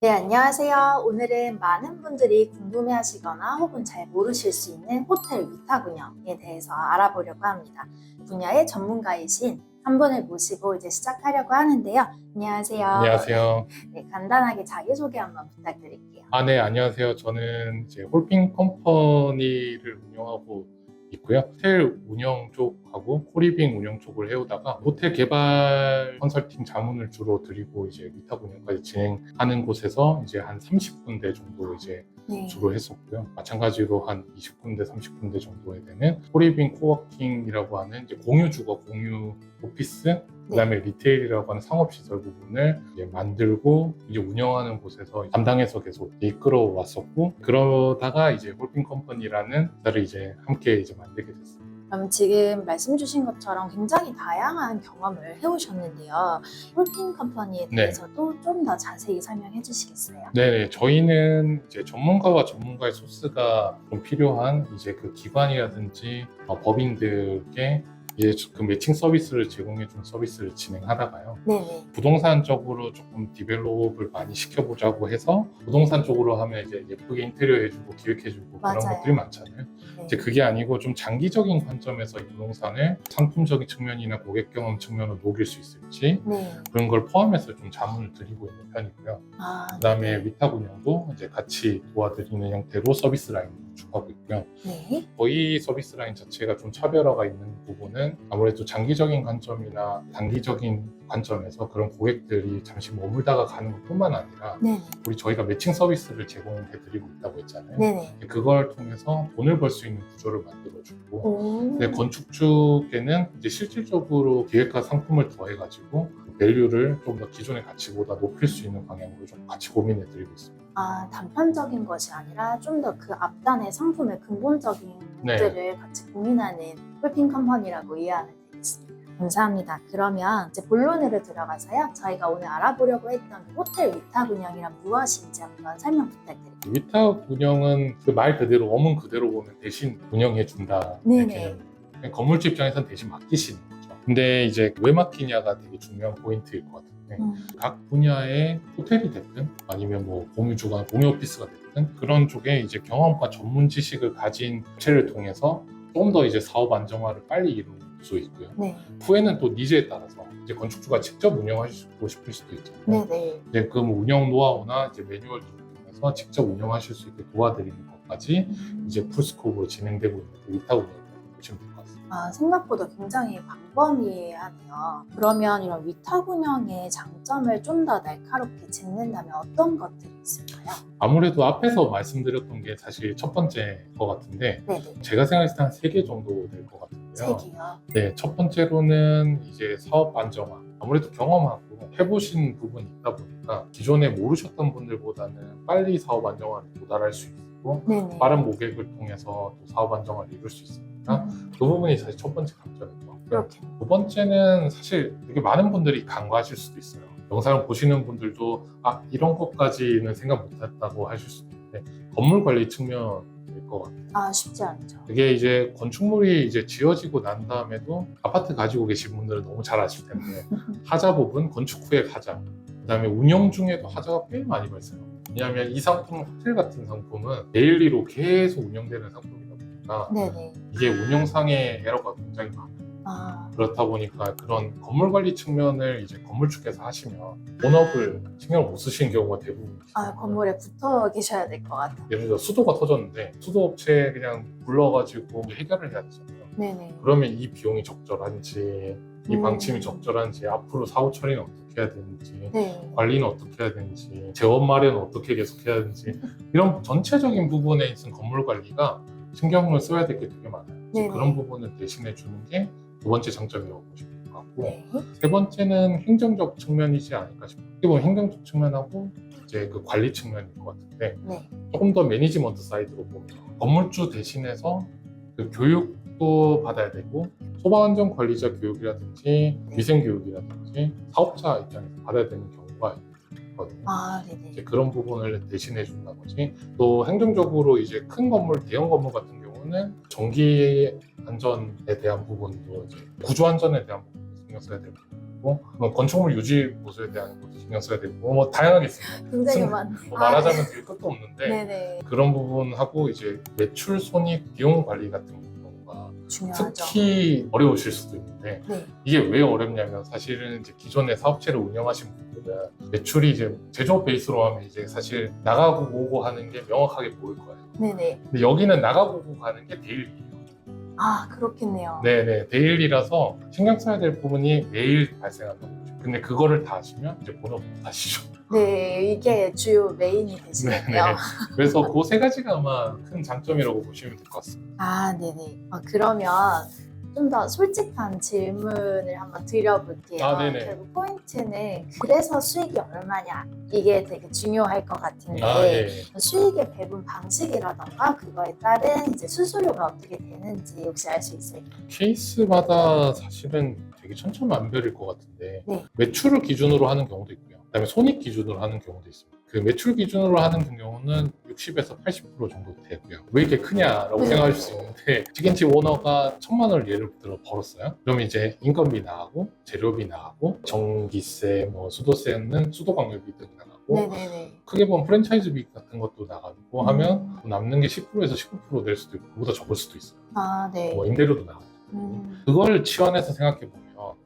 네, 안녕하세요. 오늘은 많은 분들이 궁금해하시거나 혹은 잘 모르실 수 있는 호텔 위탁 운영에 대해서 알아보려고 합니다. 분야의 전문가이신 한 분을 모시고 이제 시작하려고 하는데요. 안녕하세요. 안녕하세요. 네, 간단하게 자기소개 한번 부탁드릴게요. 네, 안녕하세요. 저는 이제 홀핑 컴퍼니를 운영하고 있고요. 호텔 운영 쪽하고 코리빙 운영 쪽을 해오다가 호텔 개발 컨설팅 자문을 주로 드리고 이제 위탁 운영까지 진행하는 곳에서 이제 한 30군데 정도 이제 네. 주로 했었고요. 마찬가지로 한 20군데, 30군데 정도에 되는 코리빙 코워킹이라고 하는 이제 공유 주거, 공유 오피스, 그다음에 리테일이라고 하는 상업시설 부분을 이제 만들고 이제 운영하는 곳에서 담당해서 계속 이끌어 왔었고, 그러다가 이제 홀핑 컴퍼니라는 회사를 이제 함께 이제 만들게 됐습니다. 그럼 지금 말씀 주신 것처럼 굉장히 다양한 경험을 해오셨는데요. 홀핑 컴퍼니에 네. 대해서도 좀 더 자세히 설명해 주시겠어요? 네, 저희는 이제 전문가와 전문가의 소스가 좀 필요한 이제 그 기관이라든지 법인들께 이제 그 매칭 서비스를 제공해 준 서비스를 진행하다가요. 네네. 부동산 쪽으로 조금 디벨롭을 많이 시켜보자고 해서 부동산 쪽으로 하면 이제 예쁘게 인테리어 해주고 기획해주고 그런 맞아요. 것들이 많잖아요. 네. 이제 그게 아니고 좀 장기적인 관점에서 이 부동산을 상품적인 측면이나 고객 경험 측면으로 녹일 수 있을지 네. 그런 걸 포함해서 좀 자문을 드리고 있는 편이고요. 그다음에 네. 위탁 운영도 이제 같이 도와드리는 형태로 서비스 라인을 구축하고 있고요. 네. 저희 서비스 라인 자체가 좀 차별화가 있는 부분은 아무래도 장기적인 관점이나 단기적인 관점에서 그런 고객들이 잠시 머물다가 가는 것뿐만 아니라 네네. 저희가 매칭 서비스를 제공해드리고 있다고 했잖아요. 네네. 그걸 통해서 돈을 벌 수 있는 구조를 만들어주고, 오. 근데 건축 쪽에는 이제 실질적으로 기획과 상품을 더해가지고 밸류를 좀 더 기존의 가치보다 높일 수 있는 방향으로 좀 같이 고민해드리고 있습니다. 단편적인 것이 아니라 좀 더 그 앞단의 상품의 근본적인 네. 것들을 같이 고민하는 홀핑 컴퍼니라고 이해하면 되겠습니다. 감사합니다. 그러면 이제 본론으로 들어가서요. 저희가 오늘 알아보려고 했던 호텔 위탁 운영이란 무엇인지 한번 설명 부탁드릴게요. 위탁 운영은 그 말 그대로 어문 그대로 보면 대신 운영해 준다. 네네. 건물주 입장에서는 대신 맡기시는 거죠. 근데 이제 왜 맡기냐가 되게 중요한 포인트일 것 같은데, 각 분야의 호텔이 됐든 아니면 뭐 공유주가 공유 오피스가 됐든 그런 쪽에 이제 경험과 전문 지식을 가진 업체를 통해서 좀 더 이제 사업 안정화를 빨리 이룰 수 있고요. 네. 후에는 또 니즈에 따라서 이제 건축주가 직접 운영하시고 싶을 수도 있잖아요. 네네. 이제 그 운영 노하우나 이제 매뉴얼 통해서 직접 운영하실 수 있게 도와드리는 것까지 이제 풀스코프로 진행되고 있는 위탁 운영이라고 보시면 될 것 같습니다. 생각보다 굉장히 광범위하네요. 그러면 이런 위탁 운영의 장점을 좀 더 날카롭게 짚는다면 어떤 것들이 있을까요? 아무래도 앞에서 말씀드렸던 게 사실 첫 번째 것 같은데, 네네. 제가 생각했을 때 한 3개 정도 될 것 세 같은데요. 개요. 네, 첫 번째로는 이제 사업 안정화. 아무래도 경험하고 해보신 부분이 있다 보니까 기존에 모르셨던 분들보다는 빨리 사업 안정화를 도달할 수 있고 네네. 빠른 모객을 통해서 또 사업 안정화를 이룰 수 있으니까 그 부분이 사실 첫 번째 강점인 것 같고요. 그렇게. 두 번째는 사실 되게 많은 분들이 간과하실 수도 있어요. 영상을 보시는 분들도 이런 것까지는 생각 못했다고 하실 수도 있는데, 건물 관리 측면일 것 같아요. 쉽지 않죠. 그게 이제 건축물이 이제 지어지고 난 다음에도 아파트 가지고 계신 분들은 너무 잘 아실 텐데 하자 부분, 건축 후에 하자, 그다음에 운영 중에도 하자가 꽤 많이 발생해요. 왜냐하면 이 상품, 호텔 같은 상품은 데일리로 계속 운영되는 상품이다 보니까 네네. 이게 운영상의 에러가 굉장히 많아요. 그렇다 보니까 그런 건물 관리 측면을 이제 건물주께서 하시면 본업을 신경을 못 쓰시는 경우가 대부분이시죠. 건물에 붙어 계셔야 될 것 같아요. 예를 들어 수도가 터졌는데 수도업체 그냥 불러가지고 해결을 해야 되잖아요. 네네. 그러면 이 비용이 적절한지, 이 방침이 음. 적절한지, 앞으로 사후 처리는 어떻게 해야 되는지, 네. 관리는 어떻게 해야 되는지, 재원 마련은 어떻게 계속 해야 되는지, 이런 전체적인 부분에 있는 건물 관리가 신경을 써야 될 게 되게 많아요. 네네. 그런 부분을 대신해 주는 게 두 번째 장점이라고 보시면 될 것 같고, 네. 세 번째는 행정적 측면이지 않을까 싶어요. 이게 행정적 측면하고 이제 그 관리 측면일 것 같은데, 네. 조금 더 매니지먼트 사이드로 보면 건물주 대신해서 그 교육도 받아야 되고, 소방안전 관리자 교육이라든지 위생 교육이라든지 사업자 입장에서 받아야 되는 경우가 있거든요. 네네. 이제 그런 부분을 대신해 준다든지, 또 행정적으로 이제 큰 건물, 대형 건물 같은 경우는 전기 안전에 대한 부분도 이제 구조 안전에 대한 부분도 신경 써야 될 부분이고, 건축물 유지 보수에 대한 것도 신경 써야 되고, 뭐 다양하게 있습니다. 굉장히 많네요. 뭐 말하자면 될 것도 없는데 네네. 그런 부분하고 이제 매출, 손익, 비용 관리 같은 경우가 중요하죠. 특히 어려우실 수도 있는데 네. 이게 왜 어렵냐면 사실은 이제 기존의 사업체를 운영하신 분들은 매출이 이제 제조업 베이스로 하면 이제 사실 나가고 오고 하는 게 명확하게 보일 거예요. 네네. 근데 여기는 나가고 오고 가는 게 데일리예요. 아, 그렇겠네요. 네네, 데일리라서 신경 써야 될 부분이 매일 발생한다고 보죠. 근데 그거를 다 하시면 이제 본업 못 하시죠. 네, 이게 주요 메인이 되시겠네요. 네네. 그래서 그 세 가지가 아마 큰 장점이라고 보시면 될 것 같습니다. 아, 네네. 그러면 좀 더 솔직한 질문을 한번 드려볼게요. 아, 네네. 결국 포인트는 그래서 수익이 얼마냐 이게 되게 중요할 것 같은데 아, 예. 수익의 배분 방식이라던가 그거에 따른 이제 수수료가 어떻게 되는지 혹시 알 수 있을까요? 케이스마다 사실은 되게 천차만별일 것 같은데 네. 매출을 기준으로 하는 경우도 있고요. 그다음에 손익 기준으로 하는 경우도 있습니다. 그 매출 기준으로 하는 경우는 60에서 80% 정도 되고요. 왜 이렇게 크냐라고 네. 생각할 수 있는데 치킨집 오너가 1,000만 원을 예를 들어 벌었어요. 그러면 이제 인건비 나가고 재료비 나가고 전기세, 뭐 수도세는 수도관료비 등 나가고 네네네. 크게 보면 프랜차이즈비 같은 것도 나가고 하면 남는 게 10%에서 15% 될 수도 있고 그보다 적을 수도 있어요. 아, 네. 뭐 임대료도 나가고 그걸 치환해서 생각해 보면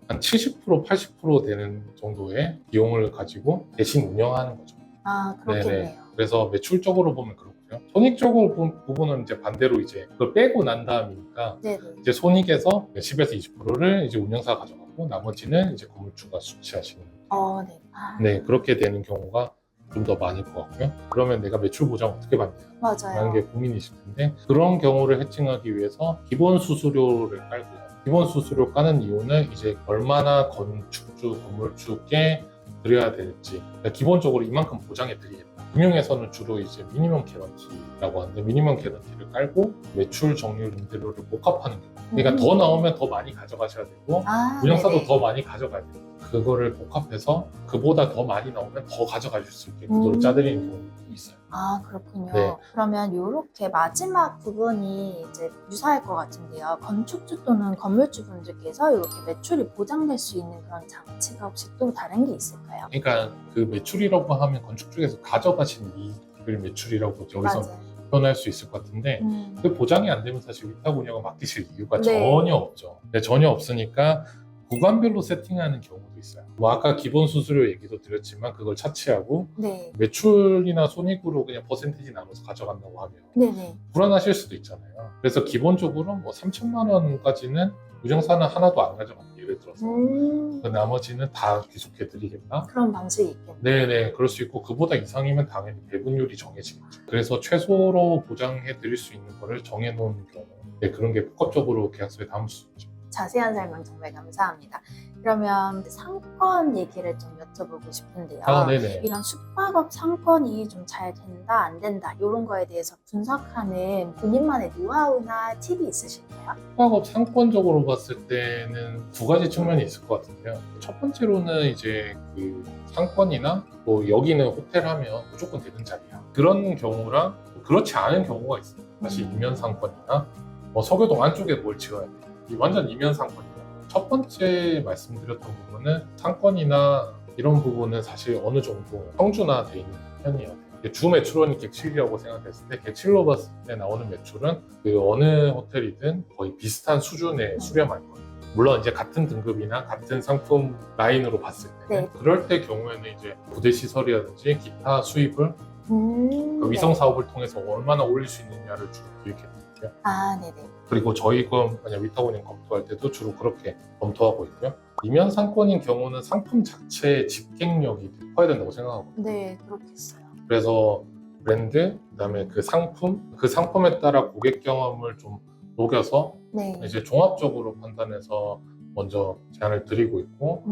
한 70%, 80% 되는 정도의 비용을 가지고 대신 운영하는 거죠. 아, 그렇겠네요. 그래서 매출적으로 보면 그렇고요. 손익적으로 부분은 이제 반대로 이제 그걸 빼고 난 다음이니까 네네. 이제 손익에서 10에서 20%를 이제 운영사가 가져가고 나머지는 이제 건물주가 수취하시는. 네. 아, 네, 그렇게 되는 경우가 좀 더 많을 것 같고요. 그러면 내가 매출 보장 어떻게 받냐? 맞아요. 라는 게 고민이실 텐데 그런 경우를 해칭하기 위해서 기본 수수료를 깔고요. 기본 수수료 까는 이유는 이제 얼마나 건축주, 건물주께 드려야 될지 그러니까 기본적으로 이만큼 보장해 드리겠다. 금융에서는 주로 이제 미니멈 개런티라고 하는데 미니멈 개런티를 깔고 매출, 정률, 임대료를 복합하는 경우 그러니까 더 나오면 더 많이 가져가셔야 되고 아, 운영사도 네네. 더 많이 가져가야 돼요. 그거를 복합해서 그보다 더 많이 나오면 더 가져가실 수 있게 구조를 짜드리는 경우도 있어요. 아, 그렇군요. 네. 그러면 이렇게 마지막 부분이 이제 유사할 것 같은데요. 건축주 또는 건물주 분들께서 이렇게 매출이 보장될 수 있는 그런 장치가 혹시 또 다른 게 있을까요? 그러니까 그 매출이라고 하면 건축 쪽에서 가져가신 이익을 매출이라고 여기서 맞아요. 표현할 수 있을 것 같은데 그 보장이 안 되면 사실 위탁 운영을 맡기실 이유가 네. 전혀 없죠. 근데 전혀 없으니까 구간별로 세팅하는 경우도 있어요. 뭐 아까 기본 수수료 얘기도 드렸지만 그걸 차치하고 네. 매출이나 손익으로 그냥 퍼센티지 나눠서 가져간다고 하면 네네. 불안하실 수도 있잖아요. 그래서 기본적으로 뭐 3천만 원까지는 운영사는 하나도 안 가져갑니다. 예를 들어서 그 나머지는 다 귀속해드리겠다. 그런 방식이 있겠네요. 네네, 그럴 수 있고 그보다 이상이면 당연히 배분율이 정해지겠죠. 그래서 최소로 보장해 드릴 수 있는 거를 정해놓은 경우 네, 그런 게 복합적으로 계약서에 담을 수 있죠. 자세한 설명 정말 감사합니다. 그러면 상권 얘기를 좀 여쭤보고 싶은데요. 네네. 이런 숙박업 상권이 좀 잘 된다, 안 된다 이런 거에 대해서 분석하는 본인만의 노하우나 팁이 있으실까요? 숙박업 상권적으로 봤을 때는 두 가지 측면이 있을 것 같은데요. 첫 번째로는 이제 그 상권이나 또 여기는 호텔 하면 무조건 되는 자리야. 그런 경우랑 그렇지 않은 경우가 있어요. 사실 이면 상권이나 뭐 서교동 안쪽에 뭘 지어야 돼. 이 완전 이면 상권이에요. 첫 번째 말씀드렸던 부분은 상권이나 이런 부분은 사실 어느 정도 평준화되어 있는 편이에요. 주 매출원이 객실이라고 생각했을 때 객실로 봤을 때 나오는 매출은 그 어느 호텔이든 거의 비슷한 수준의 수렴할 거예요. 물론 이제 같은 등급이나 같은 상품 라인으로 봤을 때 네. 그럴 때 경우에는 이제 부대 시설이라든지 기타 수입을 그 위성 사업을 통해서 얼마나 올릴 수 있느냐를 주로 기획했거든요. 아, 네네. 그리고 저희가 만약 위탁 운영 검토할 때도 주로 그렇게 검토하고 있고요. 이면 상권인 경우는 상품 자체의 집객력이 높아야 된다고 생각하거든요. 네, 그렇겠어요. 그래서 브랜드, 그다음에 그 상품, 그 상품에 따라 고객 경험을 좀 녹여서 네. 이제 종합적으로 판단해서 먼저 제안을 드리고 있고,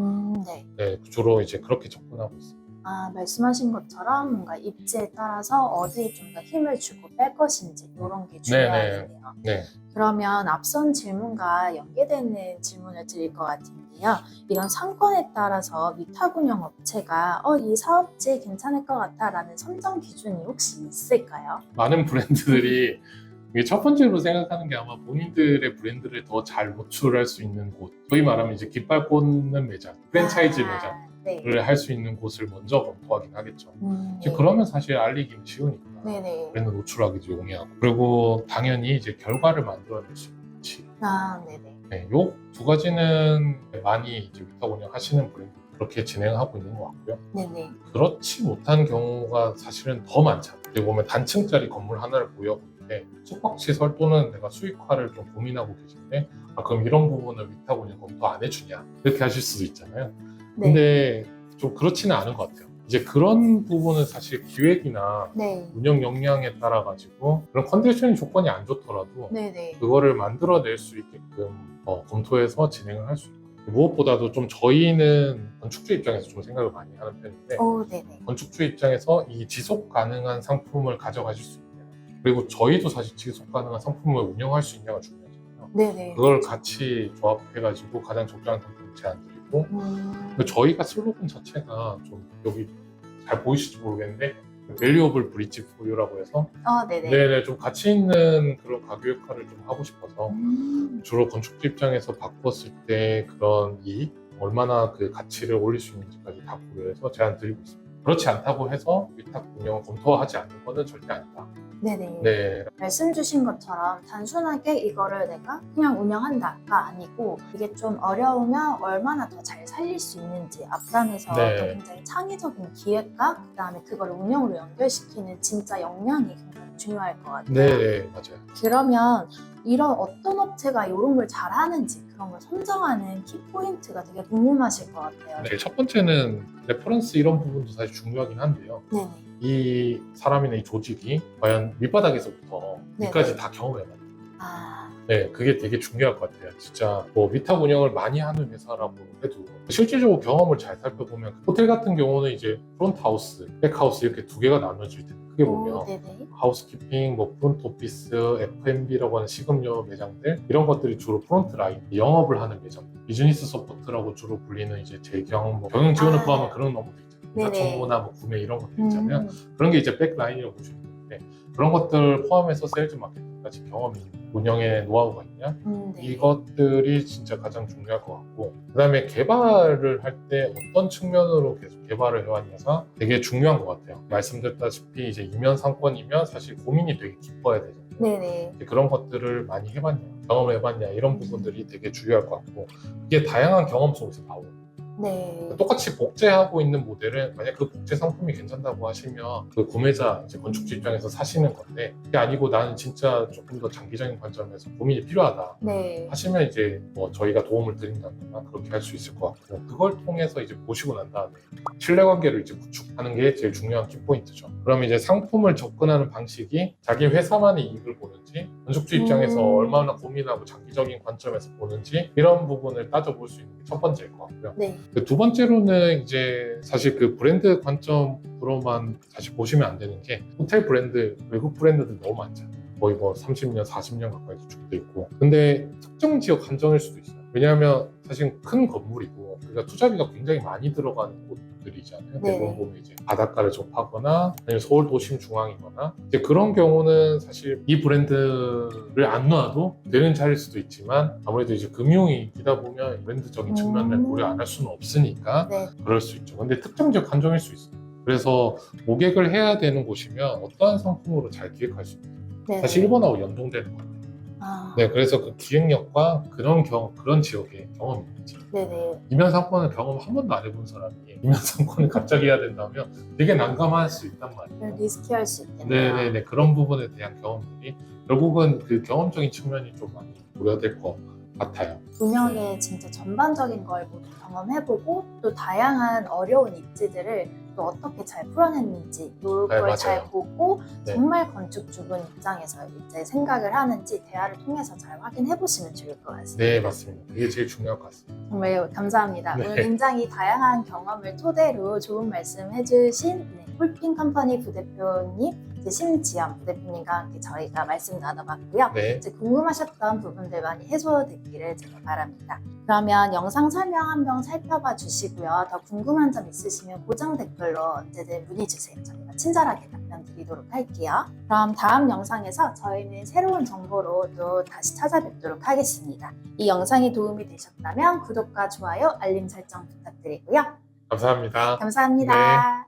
네. 네, 주로 이제 그렇게 접근하고 있습니다. 아, 말씀하신 것처럼 뭔가 입지에 따라서 어디에 좀 더 힘을 주고 뺄 것인지 이런 게 중요하겠네요. 네. 그러면 앞선 질문과 연계되는 질문을 드릴 것 같은데요. 이런 상권에 따라서 위탁 운영 업체가 이 사업지 괜찮을 것 같다라는 선정 기준이 혹시 있을까요? 많은 브랜드들이 이게 첫 번째로 생각하는 게 아마 본인들의 브랜드를 더 잘 노출할 수 있는 곳, 소위 말하면 이제 깃발 꽂는 매장, 프랜차이즈 네. 매장을 할 수 있는 곳을 먼저 검토하긴 하겠죠. 이제 네. 그러면 사실 알리기는 쉬우니까 네네. 브랜드 노출하기도 용이하고, 그리고 당연히 이제 결과를 만들어낼 수 있는 지. 네네. 네, 요 두 가지는 많이 이제 위탁 운영하시는 브랜드 그렇게 진행하고 있는 것 같고요. 네네. 그렇지 못한 경우가 사실은 더 많잖아요. 여기 보면 단층짜리 건물 하나를 보여보는데 숙박시설 또는 내가 수익화를 좀 고민하고 계신데 그럼 이런 부분을 위탁 운영 검토 안 해주냐 이렇게 하실 수도 있잖아요. 네. 근데 좀 그렇지는 않은 것 같아요. 이제 그런 부분은 사실 기획이나 네. 운영 역량에 따라 가지고 그런 컨디션이 조건이 안 좋더라도 네네. 그거를 만들어낼 수 있게끔 검토해서 진행을 할 수 있고, 무엇보다도 좀 저희는 건축주 입장에서 좀 생각을 많이 하는 편인데 네네. 건축주 입장에서 이 지속 가능한 상품을 가져가실 수 있냐, 그리고 저희도 사실 지속 가능한 상품을 운영할 수 있냐가 중요하잖아요. 네네. 그걸 같이 조합해가지고 가장 적절한 상품을 제안드리고, 저희가 슬로건 자체가 좀 여기 잘 보이실지 모르겠는데 밸류어블 브릿지 포유라고 해서 네네. 네네, 좀 가치 있는 그런 가구 역할을 좀 하고 싶어서 주로 건축주 입장에서 바꿨을 때 그런 이익, 얼마나 그 가치를 올릴 수 있는지까지 다 고려해서 제안 드리고 있습니다. 그렇지 않다고 해서 위탁 운영을 검토하지 않는 것은 절대 아니다. 네네. 네, 말씀 주신 것처럼 단순하게 이거를 내가 그냥 운영한다가 아니고 이게 좀 어려우면 얼마나 더 잘 살릴 수 있는지 앞단에서 네. 또 굉장히 창의적인 기획과 그다음에 그걸 운영으로 연결시키는 진짜 역량이 굉장히 중요할 것 같아요. 네, 맞아요. 그러면 이런 어떤 업체가 이런 걸 잘하는지 그런 걸 선정하는 키포인트가 되게 궁금하실 것 같아요. 네, 첫 번째는 레퍼런스 이런 부분도 사실 중요하긴 한데요. 네네. 이 사람이나 이 조직이 과연 밑바닥에서부터 네네. 위까지 다 경험해봤나. 아, 네, 그게 되게 중요할 것 같아요. 진짜 뭐 위탁 운영을 많이 하는 회사라고 해도 실질적으로 경험을 잘 살펴보면 호텔 같은 경우는 이제 프론트 하우스, 백 하우스 이렇게 두 개가 나눠질 텐데 크게 보면 네네. 하우스키핑, 뭐 프론트 오피스, F&B라고 하는 식음료 매장들 이런 것들이 주로 프론트 라인 영업을 하는 매장들, 비즈니스 서포트라고 주로 불리는 이제 재경, 뭐 경영 지원을 포함한 그런 업무들 있잖아요. 네네. 정보나 뭐 구매 이런 것들 있잖아요. 음. 그런 게 이제 백 라인이라고 보시면 되는데 그런 것들 포함해서 세일즈 마케팅까지 경험이 있는 운영의 노하우가 있냐? 네. 이것들이 진짜 가장 중요할 것 같고, 그 다음에 개발을 할 때 어떤 측면으로 계속 개발을 해왔냐가 되게 중요한 것 같아요. 말씀드렸다시피 이제 이면 상권이면 사실 고민이 되게 깊어야 되잖아요. 네네. 이제 그런 것들을 많이 해봤냐, 경험을 해봤냐 이런 부분들이 되게 중요할 것 같고, 이게 다양한 경험 속에서 나오고 네. 똑같이 복제하고 있는 모델은 만약 그 복제 상품이 괜찮다고 하시면 그 구매자, 이제 건축주 입장에서 사시는 건데 그게 아니고 나는 진짜 조금 더 장기적인 관점에서 고민이 필요하다 네. 하시면 이제 뭐 저희가 도움을 드린다거나 그렇게 할 수 있을 것 같고, 그걸 통해서 이제 보시고 난 다음에 신뢰관계를 이제 구축하는 게 제일 중요한 키포인트죠. 그럼 이제 상품을 접근하는 방식이 자기 회사만의 이익을 보는지 건축주 입장에서 얼마나 고민하고 장기적인 관점에서 보는지 이런 부분을 따져볼 수 있는 게 첫 번째일 것 같고요. 네. 두 번째로는 이제 사실 그 브랜드 관점으로만 사실 보시면 안 되는 게 호텔 브랜드, 외국 브랜드들 너무 많잖아요. 거의 뭐 30년, 40년 가까이 구축돼 있고. 근데 특정 지역 한정일 수도 있어요. 왜냐하면 사실 큰 건물이고 그러니까 투자비가 굉장히 많이 들어가는 곳들이잖아요. 네. 대부분 보면 이제 바닷가를 접하거나 아니면 서울 도심 중앙이거나 이제 그런 경우는 사실 이 브랜드를 안 놔도 되는 자리일 수도 있지만 아무래도 이제 금융이기다 보면 브랜드적인 측면을 고려 안 할 수는 없으니까 네. 그럴 수 있죠. 근데 특정 지역 한정일 수 있어요. 그래서 모객을 해야 되는 곳이면 어떠한 상품으로 잘 기획할 수 있어요. 네. 사실 일본하고 연동되는 것 같아요. 아, 네, 그래서 그 기획력과 그런 지역의 경험이 있지. 네네. 이면 상권을 경험 한 번도 안 해본 사람이 이면 상권을 갑자기 해야 된다면 되게 난감할 수 있단 말이에요. 리스키할 수 있겠네요. 네네네, 그런 부분에 대한 경험들이 결국은 그 경험적인 측면이 좀 많이 고려될 것 같아요. 운영의 진짜 전반적인 걸 모두 경험해보고 또 다양한 어려운 입지들을 또 어떻게 잘 풀어냈는지 이걸 맞아요. 잘 보고 네. 정말 건축주분 입장에서 이제 생각을 하는지 대화를 통해서 잘 확인해보시면 좋을 것 같습니다. 네, 맞습니다. 그게 제일 중요할 것 같습니다. 정말 감사합니다. 네. 오늘 굉장히 다양한 경험을 토대로 좋은 말씀 해주신 홀핑 컴퍼니 부대표님, 이제 심지연 부대표님과 함께 저희가 말씀 나눠봤고요. 네. 이제 궁금하셨던 부분들 많이 해소됐기를 제가 바랍니다. 그러면 영상 설명 한번 살펴봐 주시고요. 더 궁금한 점 있으시면 고정 댓글로 언제든 문의 주세요. 저희가 친절하게 답변 드리도록 할게요. 그럼 다음 영상에서 저희는 새로운 정보로 또 다시 찾아뵙도록 하겠습니다. 이 영상이 도움이 되셨다면 구독과 좋아요, 알림 설정 부탁드리고요. 감사합니다. 감사합니다.